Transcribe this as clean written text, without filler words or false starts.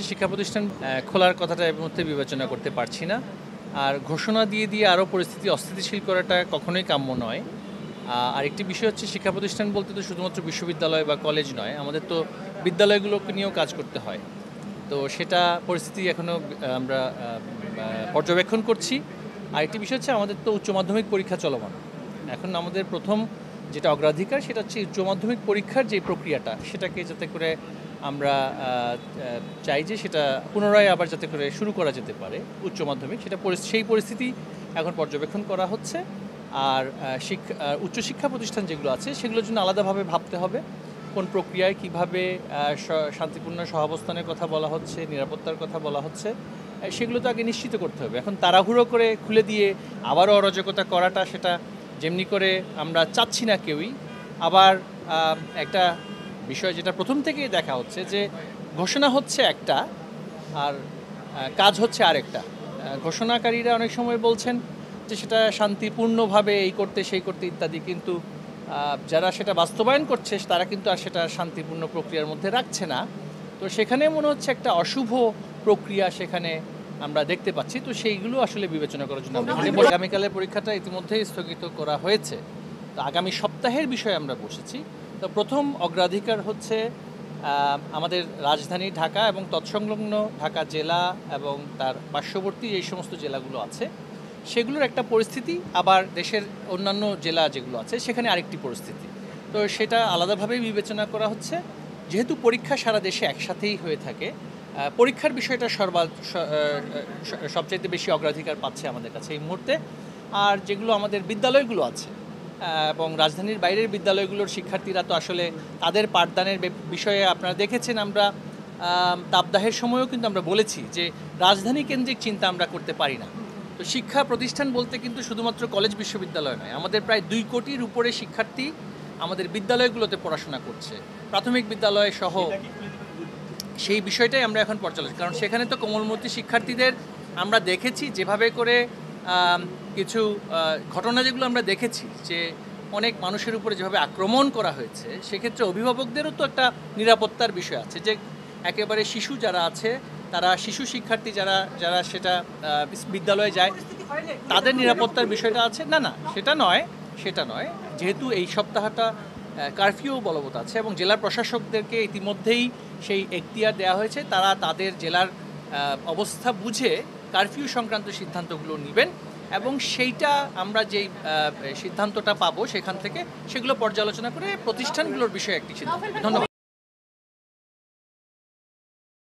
শিক্ষা প্রতিষ্ঠান খোলার কথাটা এর মধ্যে বিবেচনা করতে পারছি না। আর ঘোষণা দিয়ে আরও পরিস্থিতি অস্থিতিশীল করাটা কখনোই কাম্য নয়। আরেকটি বিষয় হচ্ছে শিক্ষা প্রতিষ্ঠান বলতে তো শুধুমাত্র বিশ্ববিদ্যালয় বা কলেজ নয়, আমাদের তো বিদ্যালয়গুলোকে নিয়েও কাজ করতে হয়। তো সেটা পরিস্থিতি এখনও আমরা পর্যবেক্ষণ করছি। আরেকটি বিষয় হচ্ছে আমাদের তো উচ্চ মাধ্যমিক পরীক্ষা চলমান। এখন আমাদের প্রথম যেটা অগ্রাধিকার সেটা হচ্ছে উচ্চ মাধ্যমিক পরীক্ষার যে প্রক্রিয়াটা সেটাকে যাতে করে আমরা চাই যে সেটা পুনরায় আবার যাতে করে শুরু করা যেতে পারে উচ্চ মাধ্যমিক, সেই পরিস্থিতি এখন পর্যবেক্ষণ করা হচ্ছে। আর উচ্চশিক্ষা প্রতিষ্ঠান যেগুলো আছে সেগুলোর জন্য আলাদাভাবে ভাবতে হবে কোন প্রক্রিয়ায় কিভাবে শান্তিপূর্ণ সহাবস্থানের কথা বলা হচ্ছে, নিরাপত্তার কথা বলা হচ্ছে, সেগুলো তো আগে নিশ্চিত করতে হবে। এখন তাড়াহুড়ো করে খুলে দিয়ে আবারও অরাজকতা করাটা সেটা যেমনি করে আমরা চাচ্ছি না কেউই। আবার একটা বিষয় যেটা প্রথম থেকেই দেখা হচ্ছে যে ঘোষণা হচ্ছে একটা আর কাজ হচ্ছে আরেকটা। ঘোষণাকারীরা অনেক সময় বলছেন যে সেটা শান্তিপূর্ণভাবে এই করতে সেই করতে ইত্যাদি, কিন্তু যারা সেটা বাস্তবায়ন করছে তারা কিন্তু আর সেটা শান্তিপূর্ণ প্রক্রিয়ার মধ্যে রাখছে না। তো সেখানে মনে হচ্ছে একটা অশুভ প্রক্রিয়া সেখানে আমরা দেখতে পাচ্ছি। তো সেইগুলো আসলে বিবেচনা করার জন্য আগামীকালের পরীক্ষাটা ইতিমধ্যেই স্থগিত করা হয়েছে। তো আগামী সপ্তাহের বিষয়ে আমরা বসেছি। তো প্রথম অগ্রাধিকার হচ্ছে আমাদের রাজধানী ঢাকা এবং তৎসংলগ্ন ঢাকা জেলা এবং তার পার্শ্ববর্তী এই সমস্ত জেলাগুলো আছে সেগুলোর একটা পরিস্থিতি, আবার দেশের অন্যান্য জেলা যেগুলো আছে সেখানে আরেকটি পরিস্থিতি। তো সেটা আলাদাভাবেই বিবেচনা করা হচ্ছে। যেহেতু পরীক্ষা সারা দেশে একসাথেই হয়ে থাকে, পরীক্ষার বিষয়টা সবচাইতে বেশি অগ্রাধিকার পাচ্ছে আমাদের কাছে এই মুহূর্তে। আর যেগুলো আমাদের বিদ্যালয়গুলো আছে এবং রাজধানীর বাইরের বিদ্যালয়গুলোর শিক্ষার্থীরা তো আসলে তাদের পাঠদানের বিষয়ে আপনারা দেখেছেন, আমরা তাপদাহের সময়ও কিন্তু আমরা বলেছি যে রাজধানী কেন্দ্রিক চিন্তা আমরা করতে পারি না। তো শিক্ষা প্রতিষ্ঠান বলতে কিন্তু শুধুমাত্র কলেজ বিশ্ববিদ্যালয় নয়, আমাদের প্রায় 2 কোটির উপরে শিক্ষার্থী আমাদের বিদ্যালয়গুলোতে পড়াশোনা করছে, প্রাথমিক বিদ্যালয় সহ। সেই বিষয়টাই আমরা এখন পর্যালোচনা, কারণ সেখানে তো কোমলমতি শিক্ষার্থীদের আমরা দেখেছি যেভাবে করে কিছু ঘটনা যেগুলো আমরা দেখেছি যে অনেক মানুষের উপরে যেভাবে আক্রমণ করা হয়েছে, সেক্ষেত্রে অভিভাবকদেরও তো একটা নিরাপত্তার বিষয় আছে যে একেবারে শিশু যারা আছে তারা শিশু শিক্ষার্থী যারা সেটা বিদ্যালয়ে যায় তাদের নিরাপত্তার বিষয়টা আছে। না সেটা নয়, যেহেতু এই সপ্তাহটা কারফিউ বলবৎ আছে এবং জেলার প্রশাসকদেরকে ইতিমধ্যেই সেই এখতিয়ার দেওয়া হয়েছে, তারা তাদের জেলার অবস্থা বুঝে কারফিউ সংক্রান্ত সিদ্ধান্তগুলো নেবেন এবং সেইটা আমরা যেই সিদ্ধান্তটা পাবো সেখান থেকে সেগুলো পর্যালোচনা করে প্রতিষ্ঠানগুলোর বিষয়ে একটি সিদ্ধান্ত। ধন্যবাদ।